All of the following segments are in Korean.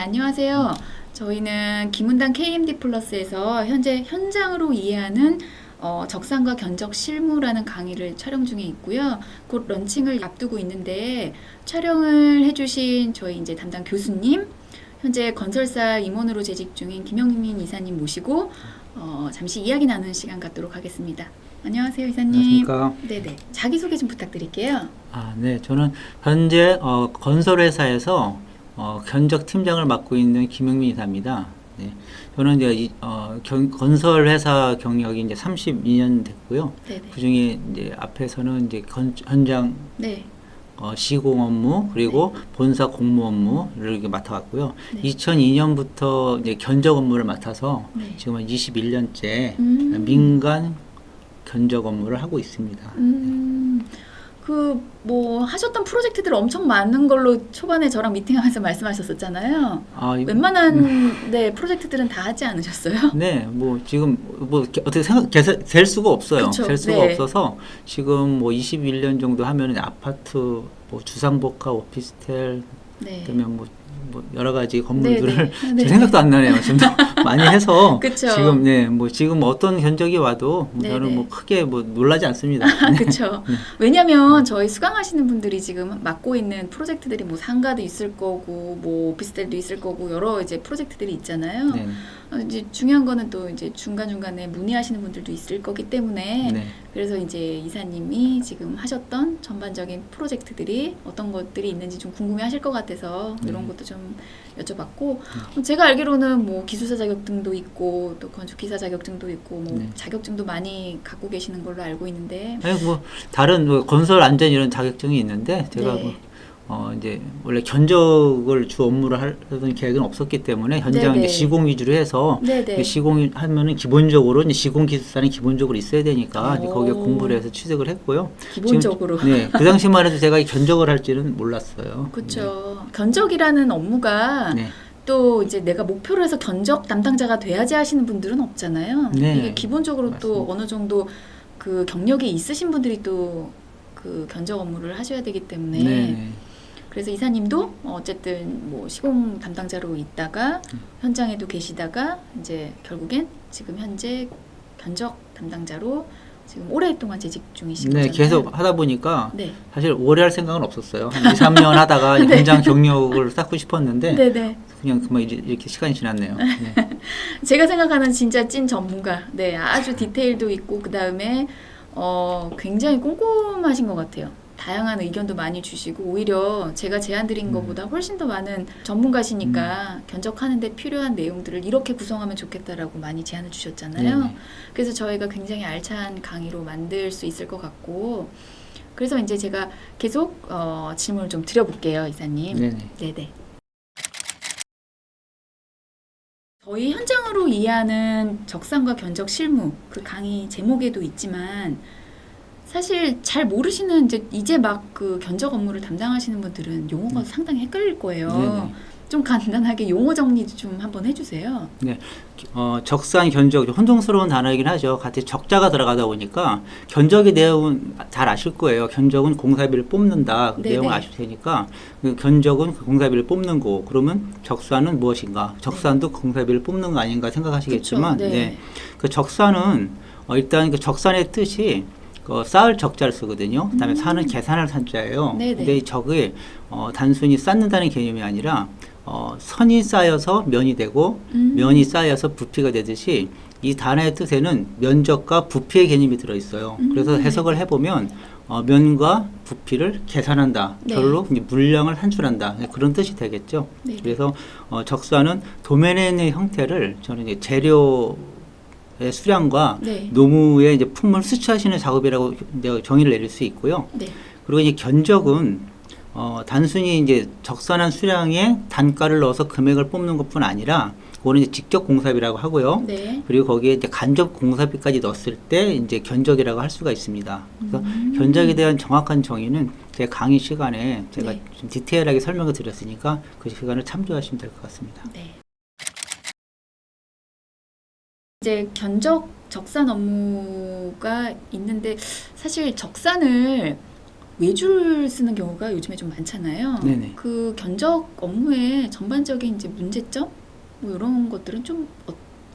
안녕하세요. 저희는 김은당 KMD 플러스에서 현재 현장으로 이해하는 적산과 견적 실무라는 강의를 촬영 중에 있고요. 곧 런칭을 앞두고 있는데 촬영을 해주신 저희 이제 담당 교수님, 현재 건설사 임원으로 재직 중인 김영민 이사님 모시고 잠시 이야기 나누는 시간 갖도록 하겠습니다. 안녕하세요, 이사님. 안녕하십니까. 네네. 자기소개 좀 부탁드릴게요. 네. 저는 현재 건설회사에서 견적 팀장을 맡고 있는 김영민 이사입니다. 네. 저는 이제 건설회사 경력이 이제 32년 됐고요. 네네. 그 중에 이제 앞에서는 이제 현장 네. 시공 업무 그리고 본사 공모 업무를 이렇게 맡아왔고요. 네. 2002년부터 이제 견적 업무를 맡아서 네. 지금은 21년째 민간 견적 업무를 하고 있습니다. 뭐 하셨던 프로젝트들 엄청 많은 걸로 초반에 저랑 미팅하면서 말씀하셨었잖아요. 웬만한 네, 프로젝트들은 다 하지 않으셨어요? 네, 뭐 지금 뭐 어떻게 될 수가 없어요. 그쵸, 될 수가 네. 없어서 지금 뭐 21년 정도 하면은 아파트, 뭐 주상복합 오피스텔, 네. 그다음에 뭐 여러 가지 건물들을 네, 네. 네. 제 생각도 안 나네요. 지금 많이 해서 그쵸. 지금 뭐 지금 어떤 견적이 와도 네, 저는 네. 뭐 크게 뭐 놀라지 않습니다. 그렇죠. 왜냐하면 저희 수강하시는 분들이 지금 맡고 있는 프로젝트들이 뭐 상가도 있을 거고 뭐 오피스텔도 있을 거고 여러 이제 프로젝트들이 있잖아요. 네. 이제 중요한 거는 또 이제 중간중간에 문의하시는 분들도 있을 거기 때문에 네. 그래서 이제 이사님이 지금 하셨던 전반적인 프로젝트들이 어떤 것들이 있는지 좀 궁금해 하실 것 같아서 이런 것도 좀 여쭤봤고 제가 알기로는 뭐 기술사 자격증도 있고 또 건축기사 자격증도 있고 뭐 네. 자격증도 많이 갖고 계시는 걸로 알고 있는데 아니 뭐 다른 뭐 건설 안전 이런 자격증이 있는데 제가 네. 뭐 이제 원래 견적을 주 업무를 하던 계획은 없었기 때문에 현장 네네. 이제 시공 위주로 해서 네네. 시공 하면은 기본적으로 이제 시공 기술사는 기본적으로 있어야 되니까 이제 거기에 오. 공부를 해서 취득을 했고요. 기본적으로. 지금, 네, 그 당시만 해도 제가 이 견적을 할지는 몰랐어요. 그렇죠. 견적이라는 업무가 네. 또 이제 내가 목표로 해서 견적 담당자가 돼야지 하시는 분들은 없잖아요. 네, 이게 기본적으로 또 맞습니다. 어느 정도 그 경력이 있으신 분들이 또 그 견적 업무를 하셔야 되기 때문에 네. 그래서 이사님도 어쨌든 뭐 시공 담당자로 있다가 현장에도 계시다가 이제 결국엔 지금 현재 견적 담당자로 지금 오랫동안 재직 중이신 네, 거잖아요. 계속 하다 보니까 네. 사실 오래 할 생각은 없었어요. 한 2, 3년 하다가 네. 현장 경력을 쌓고 싶었는데 네네. 그냥 그만 이렇게 시간이 지났네요. 네. 제가 생각하는 진짜 찐 전문가. 네, 아주 디테일도 있고 그 다음에 굉장히 꼼꼼하신 것 같아요. 다양한 의견도 많이 주시고 오히려 제가 제안 드린 것보다 훨씬 더 많은 전문가시니까 견적하는데 필요한 내용들을 이렇게 구성하면 좋겠다라고 많이 제안을 주셨잖아요. 네네. 그래서 저희가 굉장히 알찬 강의로 만들 수 있을 것 같고 그래서 이제 제가 계속 질문을 좀 드려볼게요, 이사님. 네네. 네네. 저희 현장으로 이해하는 적산과 견적 실무 그 강의 제목에도 있지만 사실 잘 모르시는 이제 막 그 견적 업무를 담당하시는 분들은 용어가 상당히 헷갈릴 거예요. 네네. 좀 간단하게 용어 정리 좀 한번 해주세요. 네, 적산 견적 혼동스러운 단어이긴 하죠. 같이 적자가 들어가다 보니까 견적의 내용은 잘 아실 거예요. 견적은 공사비를 뽑는다. 그 네네. 내용을 아실 테니까 그 견적은 그 공사비를 뽑는 거. 그러면 적산은 무엇인가? 적산도 공사비를 뽑는 거 아닌가 생각하시겠지만, 그쵸, 네. 네, 그 적산은 일단 그 적산의 뜻이 쌓을 적자를 쓰거든요. 그다음에 산은 계산할 산자예요. 네네. 근데 이 적이 단순히 쌓는다는 개념이 아니라 선이 쌓여서 면이 되고 면이 쌓여서 부피가 되듯이 이 단어의 뜻에는 면적과 부피의 개념이 들어있어요. 그래서 해석을 해보면 면과 부피를 계산한다. 네. 결국 이제 물량을 산출한다. 그런 뜻이 되겠죠. 네. 그래서 적산은 도면에 있는 형태를 저는 이제 재료의 수량과 네. 노무의 이제 품을 수치하시는 작업이라고 내가 정의를 내릴 수 있고요. 네. 그리고 이제 견적은 단순히 이제 적산한 수량의 단가를 넣어서 금액을 뽑는 것뿐 아니라 그거는 이제 직접 공사비라고 하고요. 네. 그리고 거기에 이제 간접 공사비까지 넣었을 때 이제 견적이라고 할 수가 있습니다. 그래서 견적에 대한 정확한 정의는 제 강의 시간에 제가 네. 좀 디테일하게 설명을 드렸으니까 그 시간을 참조하시면 될 것 같습니다. 네. 이제 견적 적산 업무가 있는데 사실 적산을 외주를 쓰는 경우가 요즘에 좀 많잖아요. 네네. 그 견적 업무의 전반적인 이제 문제점 뭐 이런 것들은 좀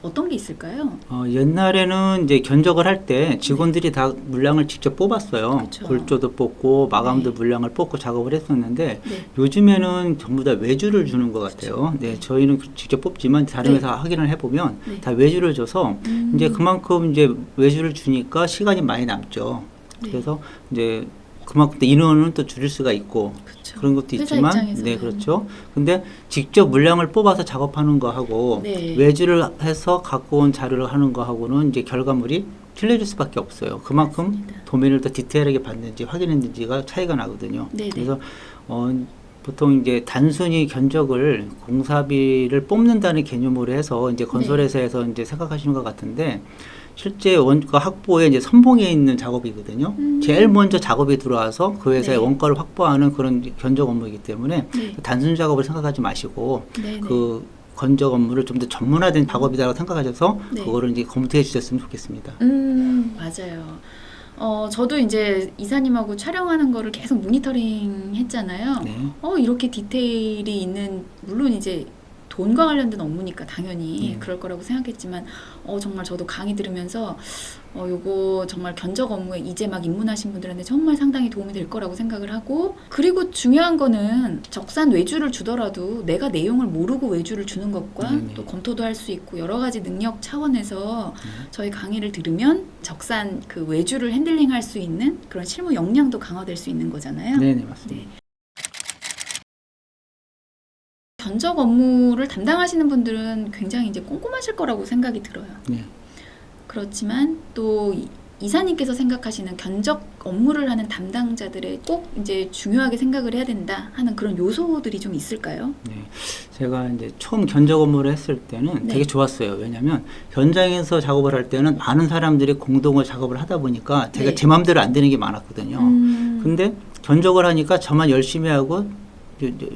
어떤 게 있을까요? 옛날에는 이제 견적을 할 때 직원들이 다 물량을 직접 뽑았어요. 그쵸. 골조도 뽑고 마감도 네. 물량을 뽑고 작업을 했었는데 네. 요즘에는 전부 다 외주를 주는 것 같아요. 그쵸. 네, 네. 저희는 직접 뽑지만 다른 네. 회사 확인을 해보면 네. 다 외주를 줘서 이제 그만큼 이제 외주를 주니까 시간이 많이 남죠. 네. 그래서 이제 그만큼 또 인원은 또 줄일 수가 있고 그쵸. 그런 것도 회사 있지만, 입장에서는. 네, 그렇죠. 근데 직접 물량을 뽑아서 작업하는 거하고 네. 외주를 해서 갖고 온 자료를 하는 거하고는 이제 결과물이 틀려질 수밖에 없어요. 그만큼 맞습니다. 도면을 더 디테일하게 봤는지 확인했는지가 차이가 나거든요. 네네. 그래서 보통 이제 단순히 견적을 공사비를 뽑는다는 개념으로 해서 이제 건설회사에서 이제 생각하시는 것 같은데 실제 원가 확보에 이제 선봉에 있는 작업이거든요. 제일 먼저 작업이 들어와서 그 회사의 네. 원가를 확보하는 그런 견적 업무이기 때문에 네. 단순 작업을 생각하지 마시고 네네. 그 건적 업무를 좀 더 전문화된 작업이라고 생각하셔서 네. 그거를 이제 검토해 주셨으면 좋겠습니다. 맞아요. 저도 이제 이사님하고 촬영하는 거를 계속 모니터링 했잖아요. 네. 이렇게 디테일이 있는, 물론 이제 돈과 관련된 업무니까 당연히 네. 그럴 거라고 생각했지만, 정말 저도 강의 들으면서, 요거 정말 견적 업무에 이제 막 입문하신 분들한테 정말 상당히 도움이 될 거라고 생각을 하고, 그리고 중요한 거는 적산 외주를 주더라도 내가 내용을 모르고 외주를 주는 것과 네네. 또 검토도 할 수 있고 여러 가지 능력 차원에서 저희 강의를 들으면 적산 그 외주를 핸들링할 수 있는 그런 실무 역량도 강화될 수 있는 거잖아요. 네네, 맞습니다. 네. 견적 업무를 담당하시는 분들은 굉장히 이제 꼼꼼하실 거라고 생각이 들어요. 네. 그렇지만 또 이사님께서 생각하시는 견적 업무를 하는 담당자들의 꼭 이제 중요하게 생각을 해야 된다 하는 그런 요소들이 좀 있을까요? 네. 제가 이제 처음 견적 업무를 했을 때는 네. 되게 좋았어요. 왜냐하면 현장에서 작업을 할 때는 많은 사람들이 공동으로 작업을 하다 보니까 제가 네. 제 마음대로 안 되는 게 많았거든요. 근데 견적을 하니까 저만 열심히 하고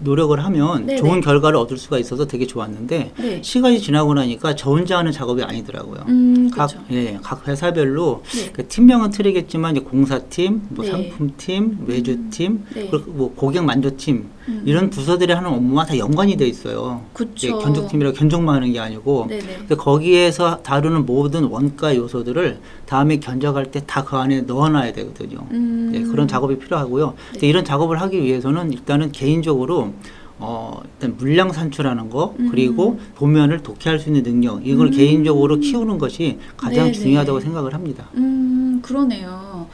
노력을 하면 네네. 좋은 결과를 얻을 수가 있어서 되게 좋았는데 네. 시간이 지나고 나니까 저 혼자 하는 작업이 아니더라고요. 그렇죠. 각 회사별로 네. 그 팀명은 틀리겠지만 이제 공사팀, 뭐 네. 상품팀, 외주팀, 네. 그리고 뭐 고객 만족팀 이런 부서들이 하는 업무와 다 연관이 돼 있어요. 이제 그렇죠. 견적팀이라고 견적만 하는 게 아니고 네네. 근데 거기에서 다루는 모든 원가 요소들을 다음에 견적할 때 다 그 안에 넣어놔야 되거든요. 네, 그런 작업이 필요하고요. 근데 이런 작업을 하기 위해서는 일단은 개인적으로 일단 물량 산출하는 거 그리고 도면을 독해할 수 있는 능력 이걸 개인적으로 키우는 것이 가장 네네. 중요하다고 생각을 합니다. 그러네요.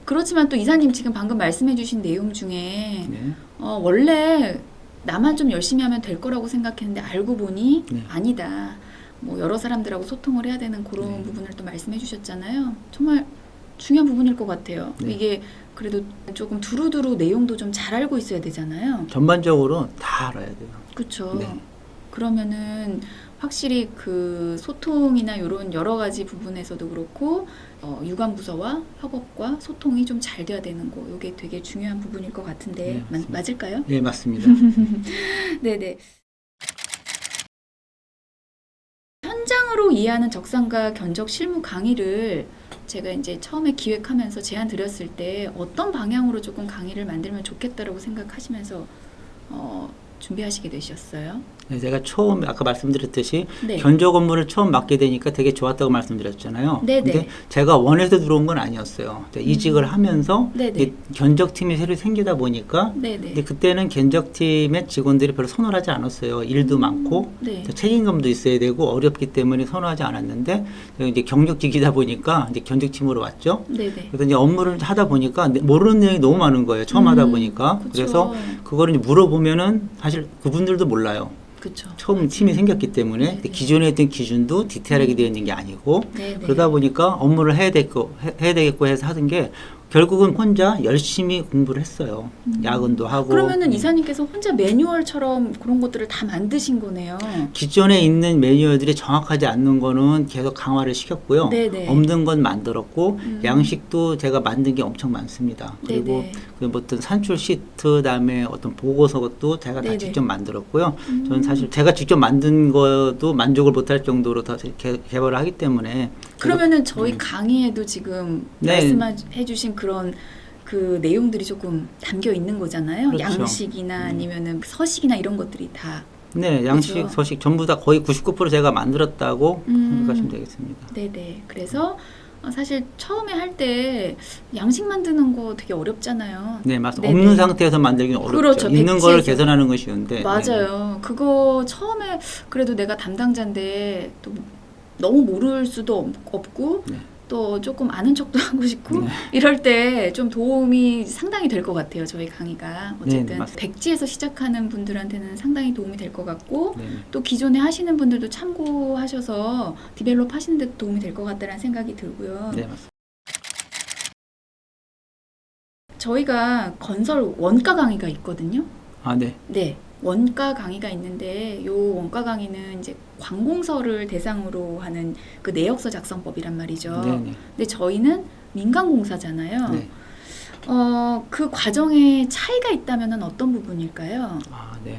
그렇지만 또 이사님 지금 방금 말씀해주신 내용 중에 네. 원래 나만 좀 열심히 하면 될 거라고 생각했는데 알고 보니 네. 아니다. 뭐 여러 사람들하고 소통을 해야 되는 그런 네. 부분을 또 말씀해 주셨잖아요. 정말 중요한 부분일 것 같아요. 네. 이게 그래도 조금 두루두루 내용도 좀 잘 알고 있어야 되잖아요. 전반적으로 다 알아야 돼요. 그렇죠. 네. 그러면은 확실히 그 소통이나 이런 여러 가지 부분에서도 그렇고 유관부서와 협업과 소통이 좀 잘 돼야 되는 거 이게 되게 중요한 부분일 것 같은데 네, 맞습니다. 맞을까요? 네, 맞습니다. 네네. 현장으로 이해하는 적산과 견적 실무 강의를 제가 이제 처음에 기획하면서 제안 드렸을 때 어떤 방향으로 조금 강의를 만들면 좋겠다라고 생각하시면서 준비하시게 되셨어요? 네, 제가 처음에 아까 말씀드렸듯이 네. 견적 업무를 처음 맡게 되니까 되게 좋았다고 말씀드렸잖아요. 네네. 근데 제가 원해서 들어온 건 아니었어요. 이직을 하면서 네네. 이제 견적팀이 새로 생기다 보니까 네네. 근데 그때는 견적팀의 직원들이 별로 선호하지 않았어요. 일도 많고 네. 책임감도 있어야 되고 어렵기 때문에 선호하지 않았는데 이제 경력직이다 보니까 이제 견적팀으로 왔죠. 네네. 그래서 이제 업무를 하다 보니까 모르는 내용이 너무 많은 거예요. 처음 하다 보니까. 그쵸. 그래서 그거를 이제 물어보면은 사실 그분들도 몰라요. 그쵸. 처음 팀이 생겼기 때문에 네네. 기존에 있던 기준도 디테일하게 되어 있는 게 아니고 네네. 그러다 보니까 업무를 해야 되겠고 해서 하던 게 결국은 혼자 열심히 공부를 했어요. 야근도 하고. 그러면은 이사님께서 혼자 매뉴얼처럼 그런 것들을 다 만드신 거네요. 기존에 있는 매뉴얼들이 정확하지 않는 거는 계속 강화를 시켰고요. 네네. 없는 건 만들었고 양식도 제가 만든 게 엄청 많습니다. 그리고 네네. 그 어떤 산출 시트 다음에 어떤 보고서도 제가 다 네네. 직접 만들었고요. 저는 사실 제가 직접 만든 것도 만족을 못할 정도로 다 개발을 하기 때문에 그러면은 저희 강의에도 지금 네. 말씀해 주신 그런 그 내용들이 조금 담겨 있는 거잖아요. 그렇죠. 양식이나 아니면은 서식이나 이런 것들이 다. 네, 양식, 그죠? 서식 전부 다 거의 99% 제가 만들었다고 생각하시면 되겠습니다. 네네. 그래서 사실 처음에 할 때 양식 만드는 거 되게 어렵잖아요. 네, 맞습니다. 네네. 없는 상태에서 만들기는 어렵죠. 그렇죠. 있는 거를 백지에서. 개선하는 건 쉬운데. 맞아요. 그거 처음에 그래도 내가 담당자인데 또 너무 모를 수도 없고 네. 또 조금 아는 척도 하고 싶고 네. 이럴 때 좀 도움이 상당히 될 것 같아요. 저희 강의가 어쨌든 네, 맞습니다. 백지에서 시작하는 분들한테는 상당히 도움이 될 것 같고 네. 또 기존에 하시는 분들도 참고하셔서 디벨롭 하시는 데 도움이 될 것 같다는 생각이 들고요. 네, 맞습니다. 저희가 건설 원가 강의가 있거든요. 아, 네. 네. 원가 강의가 있는데 요 원가 강의는 이제 관공서를 대상으로 하는 그 내역서 작성법이란 말이죠. 네, 네. 근데 저희는 민간공사잖아요. 네. 그 과정에 차이가 있다면 어떤 부분일까요? 아, 네.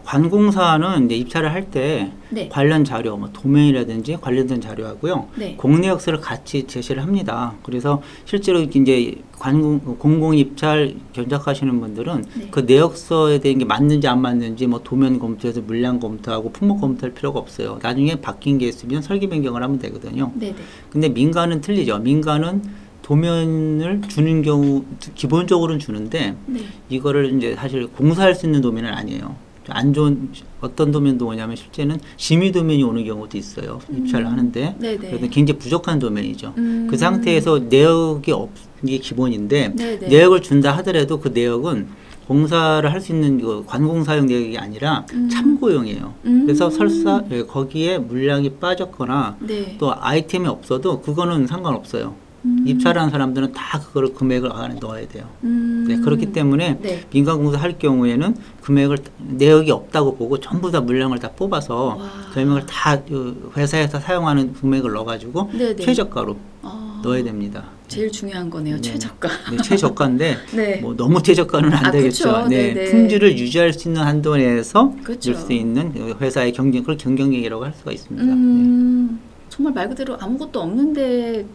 관공사는 이제 입찰을 할 때 네. 관련 자료, 뭐 도면이라든지 관련된 자료하고요. 네. 공내역서를 같이 제시를 합니다. 그래서 실제로 이제 공공 입찰 견적하시는 분들은 네. 그 내역서에 대한 게 맞는지 안 맞는지 뭐 도면 검토해서 물량 검토하고 품목 검토할 필요가 없어요. 나중에 바뀐 게 있으면 설계 변경을 하면 되거든요. 네네. 근데 민간은 틀리죠. 민간은 도면을 주는 경우 기본적으로는 주는데 네. 이거를 이제 사실 공사할 수 있는 도면은 아니에요. 안 좋은 어떤 도면도 오냐면 실제는 심의 도면이 오는 경우도 있어요. 입찰을 하는데 네네. 그래서 굉장히 부족한 도면이죠. 음. 그 상태에서 내역이 없는 게 기본인데 네네. 내역을 준다 하더라도 그 내역은 공사를 할 수 있는 그 관공사용 내역이 아니라 참고용이에요. 그래서 설사 거기에 물량이 빠졌거나 네. 또 아이템이 없어도 그거는 상관없어요. 입찰하는 사람들은 다 그거를 금액을 안에 넣어야 돼요. 네, 그렇기 때문에 네. 민간공사 할 경우에는 금액을 내역이 없다고 보고 전부 다 물량을 다 뽑아서 와. 금액을 다 회사에서 사용하는 금액을 넣어가지고 네네. 최저가로 아, 넣어야 됩니다. 제일 중요한 거네요. 네. 최저가. 네, 최저가인데 네. 뭐 너무 최저가는 안 아, 되겠죠. 그쵸. 네, 네네. 품질을 유지할 수 있는 한도 내에서 그쵸. 줄 수 있는 회사의 그걸 경쟁력이라고 할 수가 있습니다. 정말 말 그대로 아무것도 없는데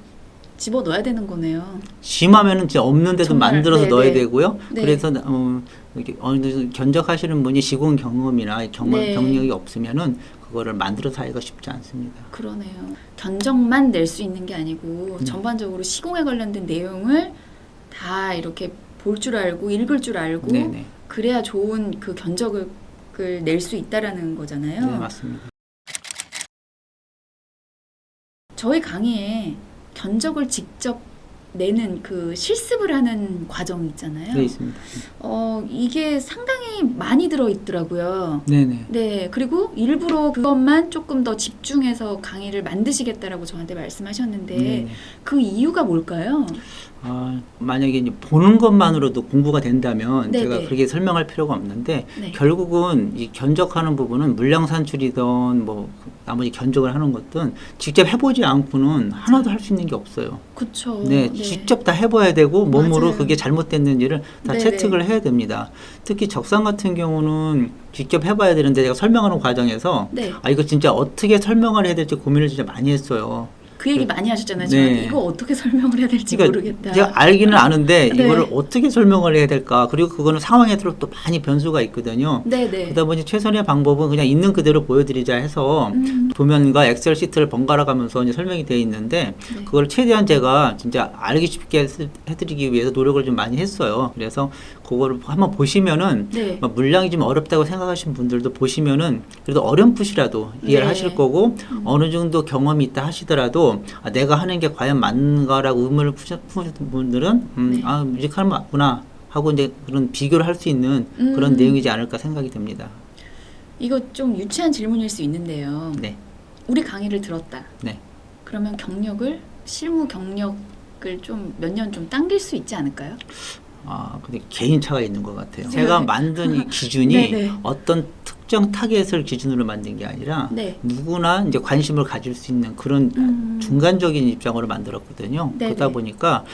집어 넣어야 되는 거네요. 심하면은 진짜 없는데도 정말, 만들어서 네네. 넣어야 되고요. 네. 그래서 이렇게 어느 정도 견적하시는 분이 시공 경험이나 네. 경력이 없으면은 그거를 만들어서 하기가 쉽지 않습니다. 그러네요. 견적만 낼 수 있는 게 아니고 전반적으로 시공에 관련된 내용을 다 이렇게 볼 줄 알고 읽을 줄 알고 네네. 그래야 좋은 그 견적을 낼 수 있다라는 거잖아요. 네, 맞습니다. 저희 강의에 견적을 직접 내는 그 실습을 하는 과정이 있잖아요. 네, 있습니다. 이게 상당히 많이 들어있더라고요. 네네. 네, 그리고 일부러 그것만 조금 더 집중해서 강의를 만드시겠다라고 저한테 말씀하셨는데 네네. 그 이유가 뭘까요? 만약에 이제 보는 것만으로도 공부가 된다면 네네. 제가 그렇게 설명할 필요가 없는데 네. 결국은 이 견적하는 부분은 물량 산출이든 뭐 나머지 견적을 하는 것든 직접 해보지 않고는 하나도 할 수 있는 게 없어요. 그쵸. 네, 직접 다 해봐야 되고 몸으로 맞아요. 그게 잘못됐는지를 다 네네. 채택을 해야 됩니다. 특히 적상 같은 경우는 직접 해봐야 되는데 제가 설명하는 과정에서 네. 이거 진짜 어떻게 설명을 해야 될지 고민을 진짜 많이 했어요. 그 얘기 많이 하셨잖아요. 네. 저한테 이거 어떻게 설명을 해야 될지 모르겠다. 제가 알기는 아는데 네. 이거를 어떻게 설명을 해야 될까? 그리고 그거는 상황에 따라 또 많이 변수가 있거든요. 네네. 그러다 보니 최선의 방법은 그냥 있는 그대로 보여드리자 해서 도면과 엑셀 시트를 번갈아 가면서 이제 설명이 되어 있는데 네. 그걸 최대한 제가 진짜 알기 쉽게 해드리기 위해서 노력을 좀 많이 했어요. 그래서 그거를 한번 보시면은 네. 물량이 좀 어렵다고 생각하시는 분들도 보시면은 그래도 어렴풋이라도 이해를 네. 하실 거고 어느 정도 경험이 있다 하시더라도 내가 하는 게 과연 맞는가라고 의문을 푸시는 분들은 네. 뮤직하는 맞구나 하고 이제 그런 비교를 할 수 있는 그런 내용이지 않을까 생각이 듭니다. 이거 좀 유치한 질문일 수 있는데요. 네. 우리 강의를 들었다. 네. 그러면 실무 경력을 좀 몇 년 좀 당길 수 있지 않을까요? 근데 개인차가 있는 것 같아요. 제가 만든 이 기준이 네네. 어떤 특정 타겟을 기준으로 만든 게 아니라 네. 누구나 이제 관심을 가질 수 있는 그런 중간적인 입장으로 만들었거든요. 네네. 그러다 보니까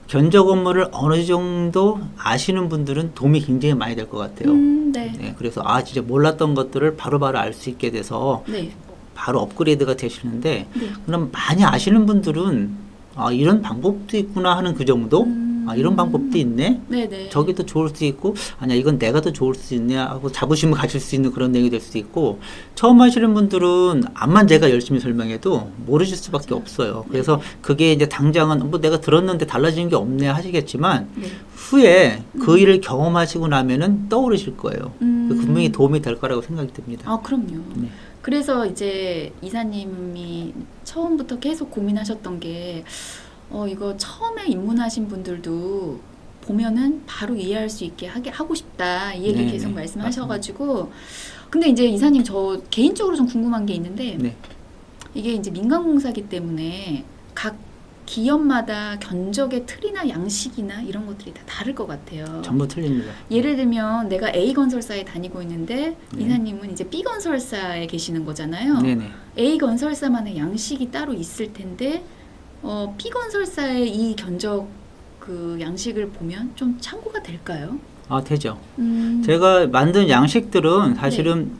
견적 업무를 어느 정도 아시는 분들은 도움이 굉장히 많이 될 것 같아요. 네. 네, 그래서 진짜 몰랐던 것들을 바로바로 알 수 있게 돼서 네. 바로 업그레이드가 되시는데 네. 그럼 많이 아시는 분들은 이런 방법도 있구나 하는 그 정도? 아, 이런 방법도 있네. 네네. 저기 더 좋을 수도 있고, 아니야, 이건 내가 더 좋을 수 있네 하고 자부심을 가질 수 있는 그런 내용이 될 수도 있고, 처음 하시는 분들은 암만 제가 열심히 설명해도 모르실 수밖에 맞아요. 없어요. 그래서 네네. 그게 이제 당장은 뭐 내가 들었는데 달라지는 게 없네 하시겠지만, 네. 후에 그 일을 경험하시고 나면은 떠오르실 거예요. 음. 분명히 도움이 될 거라고 생각이 듭니다. 아, 그럼요. 네. 그래서 이제 이사님이 처음부터 계속 고민하셨던 게, 이거 처음에 입문하신 분들도 보면은 바로 이해할 수 있게 하고 싶다. 이 얘기 네, 계속 네, 말씀하셔가지고. 근데 이제 이사님, 저 개인적으로 좀 궁금한 게 있는데, 네. 이게 이제 민간공사기 때문에 각 기업마다 견적의 틀이나 양식이나 이런 것들이 다 다를 것 같아요. 전부 틀립니다. 예를 들면 내가 A 건설사에 다니고 있는데 네. 이사님은 이제 B 건설사에 계시는 거잖아요. 네네. A 건설사만의 양식이 따로 있을 텐데 B 건설사의 이 견적 그 양식을 보면 좀 참고가 될까요? 아, 되죠. 음, 제가 만든 양식들은 사실은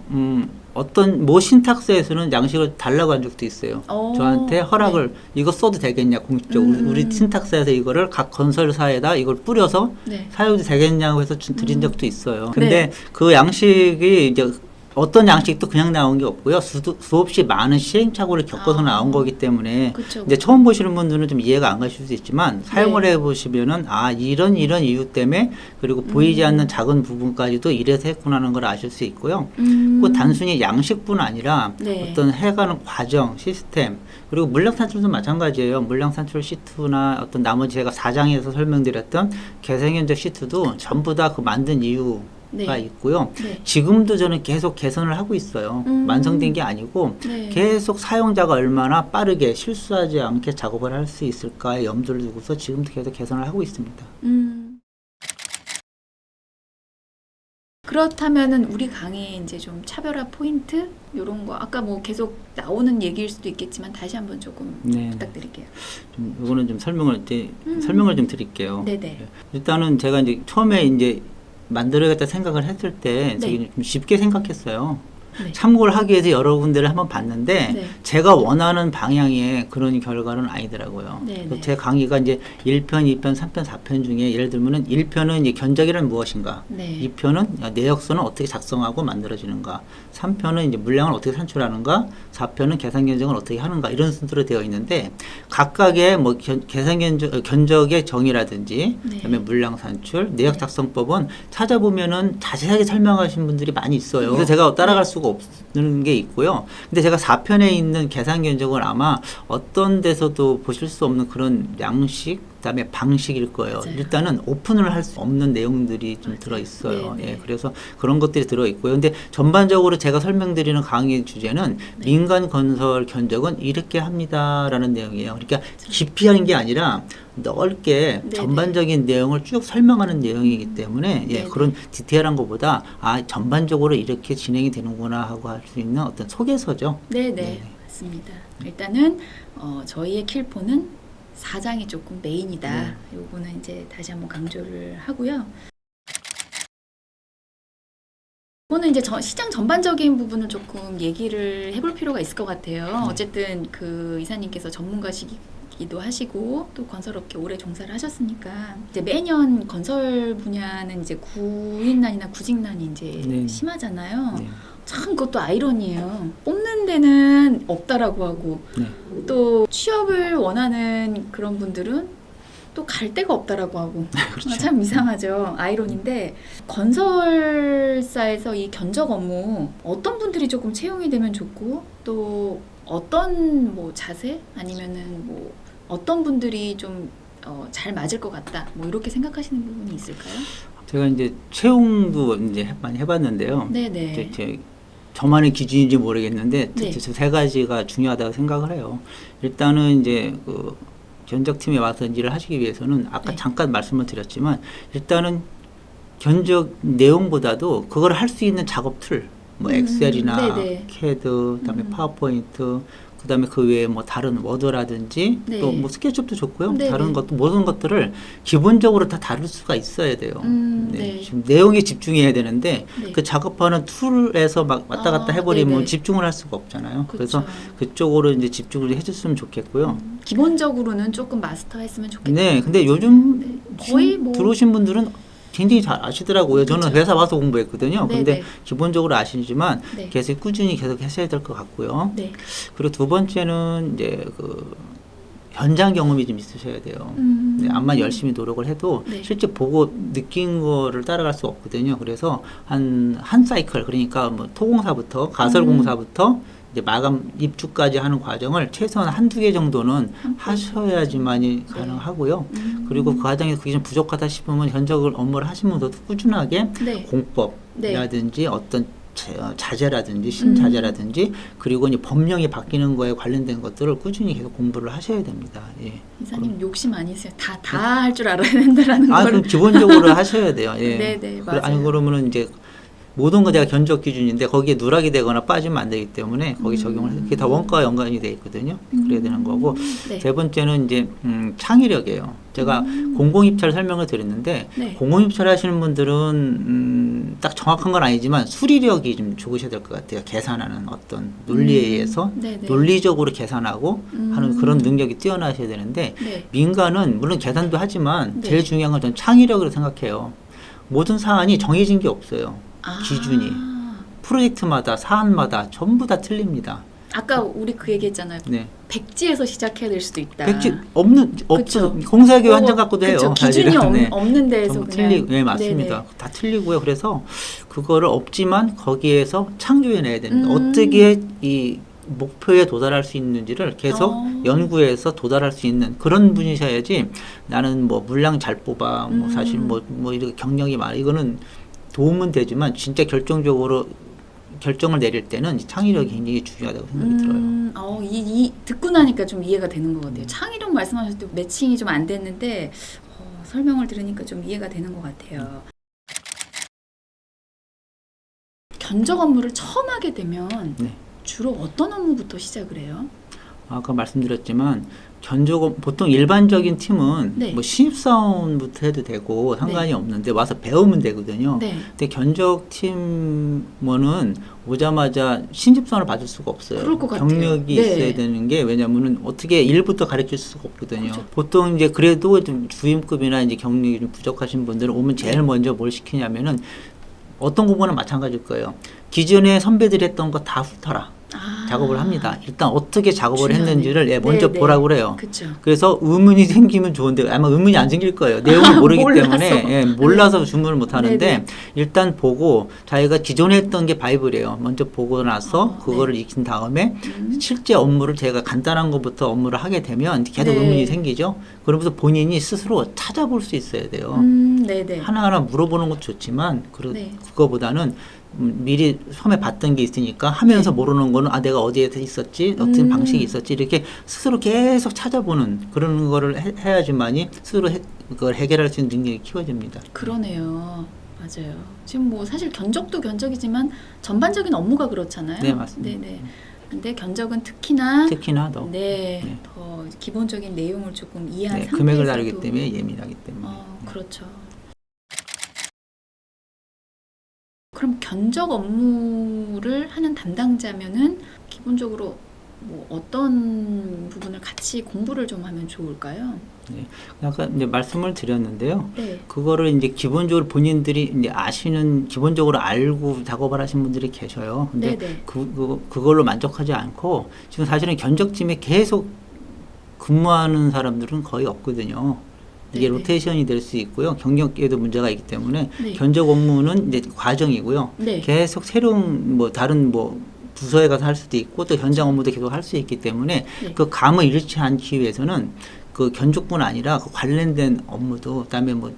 어떤 모 신탁서에서는 양식을 달라고 한 적도 있어요. 저한테 허락을 이거 써도 되겠냐 공식적으로 우리 신탁서에서 이거를 각 건설사에다 이걸 뿌려서 네. 사용도 되겠냐고 해서 드린 적도 있어요. 근데 네. 그 양식이 이제 어떤 양식도 그냥 나온 게 없고요. 수없이 많은 시행착오를 겪어서 아. 나온 거기 때문에 그쵸. 이제 처음 보시는 분들은 좀 이해가 안 가실 수 있지만 사용을 네. 해보시면은 아 이런 이유 때문에 그리고 보이지 않는 작은 부분까지도 이래서 했구나 하는 걸 아실 수 있고요. 그 단순히 양식뿐 아니라 네. 어떤 해가는 과정, 시스템 그리고 물량 산출도 마찬가지예요. 물량 산출 시트나 어떤 나머지 제가 4장에서 설명드렸던 개성현적 시트도 전부 다 그 만든 이유가 네. 있고요. 네. 지금도 저는 계속 개선을 하고 있어요. 완성된 게 아니고 네. 계속 사용자가 얼마나 빠르게 실수하지 않게 작업을 할 수 있을까에 염두를 두고서 지금도 계속 개선을 하고 있습니다. 그렇다면은 우리 강의 이제 좀 차별화 포인트 이런 거 아까 뭐 계속 나오는 얘기일 수도 있겠지만 다시 한번 조금 네. 부탁드릴게요. 이거는 좀 설명을 좀 드릴게요. 네네. 일단은 제가 이제 처음에 이제 만들어야겠다 생각을 했을 때 네. 되게 좀 쉽게 생각했어요. 네. 참고를 하기 위해서 여러 군데를 한번 봤는데 네. 제가 원하는 방향의 그런 결과는 아니더라고요. 네, 그래서 네. 제 강의가 이제 1편, 2편, 3편, 4편 중에 예를 들면은 1편은 이제 견적이란 무엇인가, 네. 2편은 내역서는 어떻게 작성하고 만들어지는가, 3편은 이제 물량을 어떻게 산출하는가, 4편은 계산 견적을 어떻게 하는가 이런 순서로 되어 있는데 각각의 뭐 계산 견적의 정의라든지 네. 그다음에 물량 산출, 내역 작성법은 찾아보면은 자세하게 설명하신 분들이 많이 있어요. 그래서 제가 따라갈 수가 없는 게 있고요. 근데 제가 4편에 있는 계산 견적은 아마 어떤 데서도 보실 수 없는 그런 양식, 그다음에 방식일 거예요. 맞아요. 일단은 오픈을 할 수 없는 내용들이 좀 맞아요. 들어 있어요. 네, 네. 예, 그래서 그런 것들이 들어 있고요. 근데 전반적으로 제가 설명드리는 강의 주제는 네. 민간 건설 견적은 이렇게 합니다라는 내용이에요. 그러니까 깊이 하는 게 아니라 넓게 네, 전반적인 내용을 쭉 설명하는 내용이기 때문에 예, 네, 그런 디테일한 것보다 아 전반적으로 이렇게 진행이 되는구나 하고 할 수 있는 어떤 소개서죠. 네네. 네. 맞습니다. 일단은 저희의 킬포는 4장이 조금 메인이다. 네. 요거는 이제 다시 한번 강조를 하고요. 이거는 이제 시장 전반적인 부분을 조금 얘기를 해볼 필요가 있을 것 같아요. 네. 어쨌든 그 이사님께서 전문가시기도 하시고 또 건설업계 오래 종사를 하셨으니까 이제 매년 건설 분야는 이제 구인난이나 구직난이 이제 네. 심하잖아요. 네. 참 그것도 아이러니예요. 뽑는 데는 없다라고 하고 네. 또 취업을 원하는 그런 분들은 또 갈 데가 없다라고 하고 그렇죠. 참 이상하죠. 아이러니인데 건설사에서 이 견적 업무 어떤 분들이 조금 채용이 되면 좋고 또 어떤 뭐 자세 아니면은 뭐 어떤 분들이 좀 잘 맞을 것 같다 뭐 이렇게 생각하시는 부분이 있을까요? 제가 이제 채용도 이제 많이 해봤는데요. 네네. 저만의 기준인지 모르겠는데 네. 저 세 가지가 중요하다고 생각을 해요. 일단은 이제 그 견적팀에 와서 일을 하시기 위해서는 아까 네. 잠깐 말씀을 드렸지만 일단은 견적 내용보다도 그걸 할 수 있는 작업 툴, 뭐 엑셀이나 네네. 캐드, 그다음에 파워포인트, 그다음에 그 외에 뭐 다른 워드라든지 네. 또 뭐 스케치업도 좋고요. 네, 다른 네. 것도 모든 것들을 기본적으로 다 다룰 수가 있어야 돼요. 네. 지금 내용에 집중해야 되는데 네. 그 작업하는 툴에서 막 왔다 갔다 해버리면 네네. 집중을 할 수가 없잖아요. 그래서 그렇죠. 그쪽으로 이제 집중을 해줬으면 좋겠고요. 기본적으로는 조금 마스터했으면 좋겠다. 네, 근데 요즘 네. 거의 뭐 들어오신 분들은 굉장히 잘 아시더라고요. 저는 그렇죠. 회사 와서 공부했거든요. 네, 근데 네. 기본적으로 아시지만 네. 계속 꾸준히 계속 하셔야 될 것 같고요. 네. 그리고 두 번째는 이제 그 현장 경험이 좀 있으셔야 돼요. 네, 암만 열심히 노력을 해도 네. 실제 보고 느낀 거를 따라갈 수 없거든요. 그래서 한 사이클, 그러니까 뭐 토공사부터 가설공사부터 이제 마감 입주까지 하는 과정을 최소한 한두 개 정도는 하셔야지만이 가능하고요. 그리고 그 과정에서 그게 좀 부족하다 싶으면 현장을 업무를 하시면서도 꾸준하게 네. 공법이라든지 어떤 자재라든지 신자재라든지 그리고 이제 법령이 바뀌는 거에 관련된 것들을 꾸준히 계속 공부를 하셔야 됩니다. 예. 이사님 욕심 아니세요? 다 할 줄 알아야 된다라는 아, 걸. 그럼 기본적으로 하셔야 돼요. 예. 네네, 맞아요. 아니 그러면은 이제 모든 거 내가 견적 기준인데 거기에 누락이 되거나 빠지면 안 되기 때문에 거기 적용을 해서 그게 다 원가와 연관이 돼 있거든요. 그래야 되는 거고 네. 세 번째는 이제 창의력이에요. 제가 공공입찰 설명을 드렸는데 네. 공공입찰 하시는 분들은 딱 정확한 건 아니지만 수리력이 좀 좋으셔야 될 것 같아요. 계산하는 어떤 논리에 의해서 네네. 논리적으로 계산하고 하는 그런 능력이 뛰어나셔야 되는데 네. 민간은 물론 계산도 하지만 네. 제일 중요한 건 전 창의력으로 생각해요. 모든 사안이 정해진 게 없어요. 기준이. 프로젝트마다 사안마다 전부 다 틀립니다. 아까 우리 그 얘기했잖아요. 네. 백지에서 시작해야 될 수도 있다. 백지 없죠. 그쵸. 공사교 한 장 갖고도 해요. 그쵸. 기준이 사실은. 네. 없는 데에서 전부 그냥. 틀리고, 네, 맞습니다. 네네. 다 틀리고요. 그래서 그거를 없지만 거기에서 창조해내야 됩니다. 어떻게 이 목표에 도달할 수 있는지를 계속 연구해서 도달할 수 있는 그런 분이셔야지 나는 뭐 물량 잘 뽑아, 뭐 사실 뭐 이렇게 경력이 많아. 이거는 도움은 되지만 진짜 결정적으로 결정을 내릴 때는 이 창의력이 굉장히 중요하다고 생각이 들어요. 듣고 나니까 좀 이해가 되는 것 같아요. 창의력 말씀하셨을 때 매칭이 좀 안 됐는데 설명을 들으니까 좀 이해가 되는 것 같아요. 견적 업무를 처음 하게 되면 네. 주로 어떤 업무부터 시작을 해요? 아까 말씀드렸지만 보통 일반적인 팀은 네. 뭐 신입사원부터 해도 되고 상관이 없는데 와서 배우면 되거든요. 네. 근데 견적팀원은 오자마자 신입사원을 받을 수가 없어요. 그럴 것 같아요. 경력이 네. 있어야 되는 게 왜냐면은 어떻게 일부터 가르칠 수가 없거든요. 그렇죠. 보통 이제 그래도 좀 주임급이나 이제 경력이 좀 부족하신 분들은 오면 제일 먼저 뭘 시키냐면은 어떤 부분은 마찬가지일 거예요. 기존에 선배들이 했던 거 다 훑어라. 작업을 합니다. 일단 어떻게 작업을 중요하네. 했는지를 먼저 네, 보라고 그래요. 그렇죠. 그래서 의문이 생기면 좋은데 아마 의문이 안 생길 거예요. 내용을 모르기 몰라서. 때문에 몰라서 주문을 못 하는데 네네. 일단 보고 자기가 기존에 했던 게 바이블이에요. 먼저 보고 나서 그거를 익힌 다음에 실제 업무를 제가 간단한 것부터 업무를 하게 되면 계속 네. 의문이 생기죠. 그러면서 본인이 스스로 찾아볼 수 있어야 돼요. 네네. 하나하나 물어보는 것도 좋지만 네. 그거보다는 미리 처음에 봤던 게 있으니까 하면서 모르는 거는 내가 어디에 있었지 어떤 방식이 있었지 이렇게 스스로 계속 찾아보는 그런 거를 해야지만이 스스로 그걸 해결할 수 있는 능력이 키워집니다. 그러네요. 맞아요. 지금 뭐 사실 견적도 견적이지만 전반적인 업무가 그렇잖아요. 네, 맞습니다. 네네. 근데 견적은 특히나 더 네, 더 기본적인 내용을 조금 이해한 상태에서도 금액을 다루기 때문에 예민하기 때문에. 그렇죠. 그럼 견적 업무를 하는 담당자면은 기본적으로 뭐 어떤 부분을 같이 공부를 좀 하면 좋을까요? 네. 아까 이제 말씀을 드렸는데요. 네. 그거를 이제 기본적으로 본인들이 이제 아시는 기본적으로 알고 작업을 하신 분들이 계셔요. 근데 네네. 그걸로 만족하지 않고 지금 사실은 견적팀에 계속 근무하는 사람들은 거의 없거든요. 이게 네네. 로테이션이 될 수 있고요. 경력에도 문제가 있기 때문에 네. 견적 업무는 이제 과정이고요. 네. 계속 새로운 뭐 다른 뭐 부서에 가서 할 수도 있고 또 현장 업무도 계속 할 수 있기 때문에 네. 그 감을 잃지 않기 위해서는 그 견적뿐 아니라 그 관련된 업무도 그다음에 뭐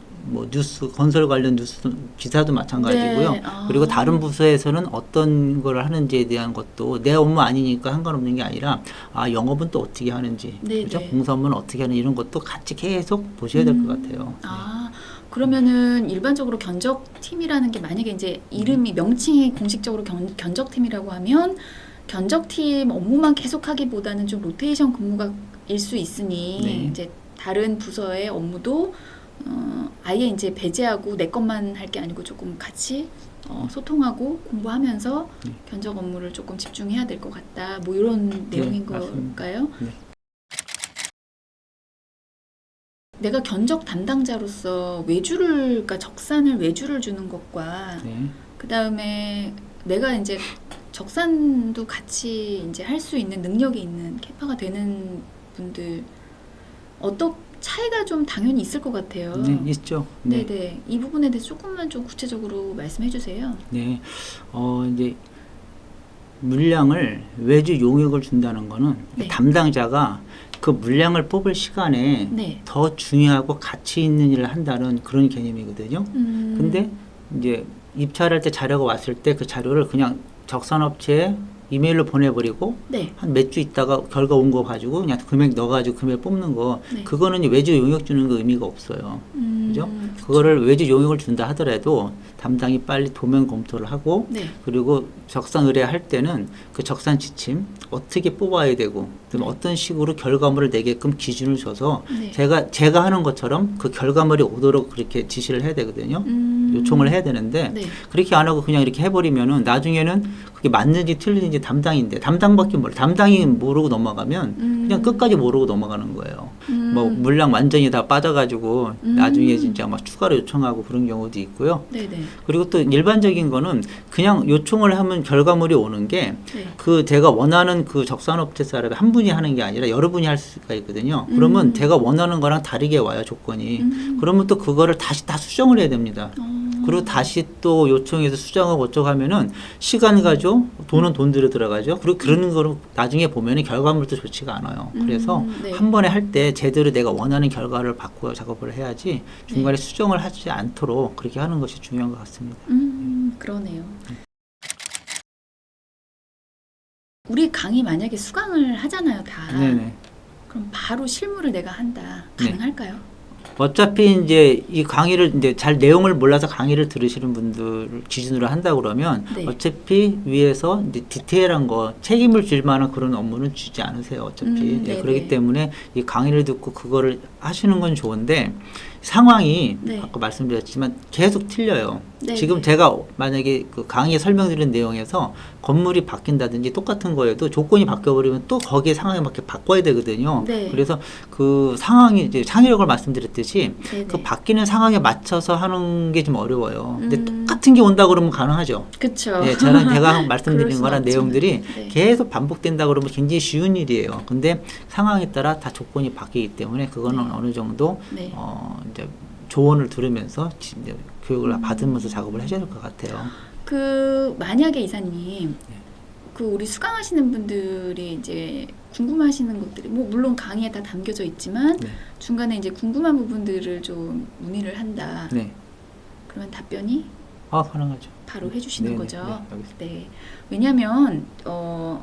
뉴스 건설 관련 뉴스 기사도 마찬가지고요. 네. 그리고 다른 부서에서는 어떤 걸 하는지에 대한 것도 내 업무 아니니까 상관없는 게 아니라 영업은 또 어떻게 하는지 네, 그렇죠? 네. 공사 업무는 어떻게 하는지 이런 것도 같이 계속 보셔야 될 것 같아요. 그러면은 일반적으로 견적팀이라는 게 만약에 이제 이름이 명칭이 공식적으로 견적팀이라고 하면 견적팀 업무만 계속하기보다는 좀 로테이션 근무가 일 수 있으니 네. 이제 다른 부서의 업무도 아예 이제 배제하고 내 것만 할 게 아니고 조금 같이 소통하고 공부하면서 네. 견적 업무를 조금 집중해야 될 것 같다. 뭐 이런 내용인 맞습니다. 걸까요? 네. 내가 견적 담당자로서 외주를, 그러니까 적산을 외주를 주는 것과 네. 그 다음에 내가 이제 적산도 같이 이제 할 수 있는 능력이 있는 캐파가 되는 분들 어떤 차이가 좀 당연히 있을 것 같아요. 네, 있죠. 네. 네네. 이 부분에 대해서 조금만 좀 구체적으로 말씀해 주세요. 네. 이제 물량을 외주 용역을 준다는 거는 네. 담당자가 그 물량을 뽑을 시간에 네. 더 중요하고 가치 있는 일을 한다는 그런 개념이거든요. 근데 이제 입찰할 때 자료가 왔을 때 그 자료를 그냥 적산업체에 이메일로 보내버리고 네. 한 몇 주 있다가 결과 온 거 가지고 그냥 금액 넣어가지고 금액 뽑는 거 네. 그거는 외주 용역 주는 거 의미가 없어요. 그죠? 그쵸. 그거를 외주 용역을 준다 하더라도 담당이 빨리 도면 검토를 하고 네. 그리고 적산 의뢰할 때는 그 적산 지침 어떻게 뽑아야 되고 그다음에 어떤 식으로 결과물을 내게끔 기준을 줘서 네. 제가 하는 것처럼 그 결과물이 오도록 그렇게 지시를 해야 되거든요. 요청을 해야 되는데 네. 그렇게 안 하고 그냥 이렇게 해버리면은 나중에는 그게 맞는지 틀리는지 담당인데 담당밖에 몰라. 담당이 모르고 넘어가면 그냥 끝까지 모르고 넘어가는 거예요. 뭐 물량 완전히 다 빠져가지고 나중에 진짜 막 추가로 요청하고 그런 경우도 있고요. 네네. 그리고 또 일반적인 거는 그냥 요청을 하면 결과물이 오는 게 네. 그 제가 원하는 그 적산업체 사람이 한 분이 하는 게 아니라 여러 분이 할 수가 있거든요. 그러면 제가 원하는 거랑 다르게 와요, 조건이. 그러면 또 그거를 다시 다 수정을 해야 됩니다. 그리고 다시 또 요청해서 수정하고 어쩌고 하면은 시간 가죠, 돈은 돈대로 들어가죠. 그리고 그러는 거를 나중에 보면은 결과물도 좋지가 않아요. 그래서 네. 한 번에 할 때 제대로 내가 원하는 결과를 받고 작업을 해야지 중간에 수정을 하지 않도록 그렇게 하는 것이 중요한 것 같습니다. 그러네요. 우리 강의 만약에 수강을 하잖아요, 다. 네네. 그럼 바로 실무를 내가 한다. 네. 가능할까요? 어차피 이제 이 강의를 이제 잘 내용을 몰라서 강의를 들으시는 분들 기준으로 한다 그러면 네. 어차피 위에서 이제 디테일한 거 책임을 질 만한 그런 업무는 주지 않으세요. 어차피. 네네. 그렇기 때문에 이 강의를 듣고 그거를 하시는 건 좋은데 상황이 네. 아까 말씀드렸지만 계속 틀려요. 네네. 지금 제가 만약에 그 강의에 설명드린 내용에서 건물이 바뀐다든지 똑같은 거에도 조건이 바뀌어버리면 또 거기에 상황에 맞게 바꿔야 되거든요. 네. 그래서 그 상황이 이제 창의력을 말씀드렸듯이 네네. 그 바뀌는 상황에 맞춰서 하는 게 좀 어려워요. 근데 음. 똑같은 게 온다 그러면 가능하죠. 그쵸. 예, 제가 그럴 말씀드린 수는 거란 없지만. 내용들이 네. 계속 반복된다 그러면 굉장히 쉬운 일이에요. 근데 상황에 따라 다 조건이 바뀌기 때문에 그거는 네. 어느 정도 네. 이제 조언을 들으면서 이제 교육을 받으면서 작업을 해줘야 될 것 같아요. 그 만약에 이사님, 네. 그 우리 수강하시는 분들이 이제 궁금하시는 것들이 뭐 물론 강의에 다 담겨져 있지만 네. 중간에 이제 궁금한 부분들을 좀 문의를 한다. 네. 그러면 답변이 가능하죠. 바로 해주시는 네네. 거죠. 네, 알겠습니다. 네. 왜냐하면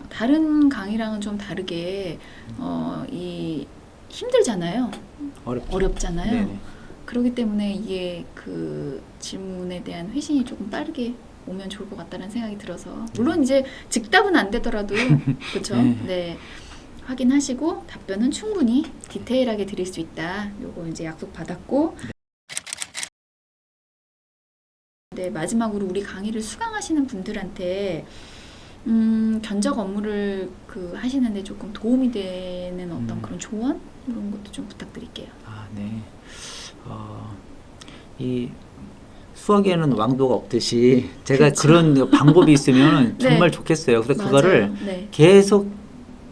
다른 강의랑은 좀 다르게 이 힘들잖아요. 어렵잖아요. 네네. 그렇기 때문에 이게 그 질문에 대한 회신이 조금 빠르게 오면 좋을 것 같다는 생각이 들어서 물론 이제 즉답은 안 되더라도 그렇죠. 네. 네. 확인하시고 답변은 충분히 디테일하게 드릴 수 있다. 요거 이제 약속 받았고. 네, 마지막으로 우리 강의를 수강하시는 분들한테 견적 업무를 그 하시는데 조금 도움이 되는 어떤 그런 조언 이런 것도 좀 부탁드릴게요. 네. 이 수학에는 왕도가 없듯이 제가 그쵸. 그런 방법이 있으면 네. 정말 좋겠어요. 그래서 맞아요. 그거를 네. 계속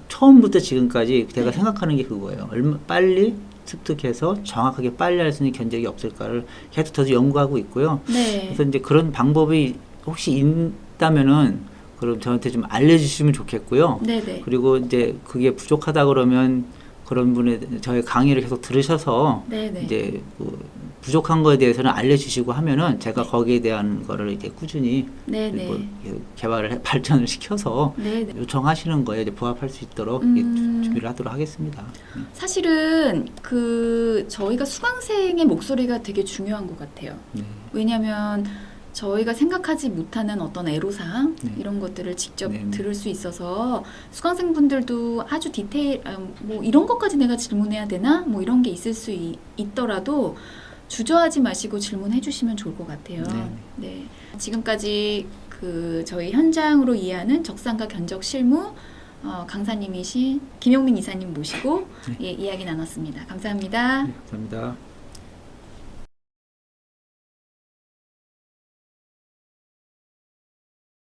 처음부터 지금까지 제가 네. 생각하는 게 그거예요. 얼마 빨리 습득해서 정확하게 빨리 할 수 있는 견적이 없을까를 계속 저도 연구하고 있고요. 네. 그래서 이제 그런 방법이 혹시 있다면은 그럼 저한테 좀 알려주시면 좋겠고요. 네네. 그리고 이제 그게 부족하다 그러면 그런 분의 저희 강의를 계속 들으셔서 네네. 이제 그 부족한 거에 대해서는 알려주시고 하면은 제가 네. 거기에 대한 거를 이제 꾸준히 네네. 뭐 개발을 발전을 시켜서 네네. 요청하시는 거에 이제 부합할 수 있도록 준비를 하도록 하겠습니다. 사실은 그 저희가 수강생의 목소리가 되게 중요한 것 같아요. 네. 왜냐하면 저희가 생각하지 못하는 어떤 애로사항 네. 이런 것들을 직접 네. 들을 수 있어서 수강생분들도 아주 디테일 뭐 이런 것까지 내가 질문해야 되나 뭐 이런 게 있을 수 있더라도 주저하지 마시고 질문해 주시면 좋을 것 같아요. 네. 네. 지금까지 그 저희 현장으로 이해하는 적상과 견적 실무 강사님이신 김용민 이사님 모시고 네. 예, 이야기 나눴습니다. 감사합니다. 네, 감사합니다.